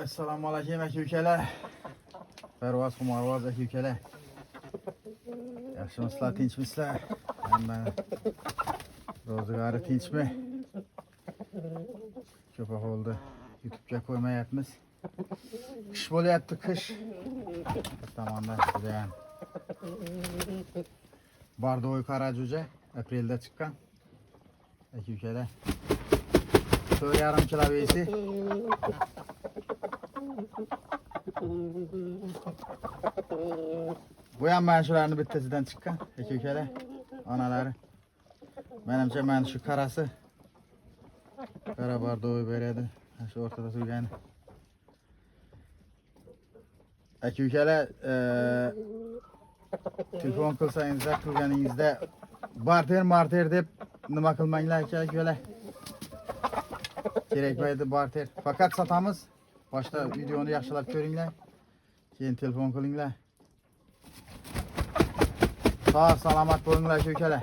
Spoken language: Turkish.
Assalomu alaykum aka ukalar. Parvoz Xumarvoz aka ukalar. Yaxshimisizlar, tinchmisizlar? Hamma ro'zg'ori tinchmi? Ko'p ahvolda YouTube'ga qo'ymayapmiz. Qish bo'lyapti, qish. Bir tomondan juda ham Bardoy Qarajo'ja aprelda chiqqan. Aka ukalar. 4,5 kilo besi. Bu ham mana shularning bittasidan chiqqan aka ukalar. Onalari. Menimcha mana shu qarasi qara bardoy beradi. Shu o'rtada turgani. Aka ukalar, telefon qilsangizlar, qilganingizda barter deb nima qilmanglar aka ukalar. Kerakmaydi barter. Faqat sotamiz. Boshqa videoni yaxshilab ko'ringlar. Keyin telefon qilinglar. Sog' salomat bo'linglar aka ukalar.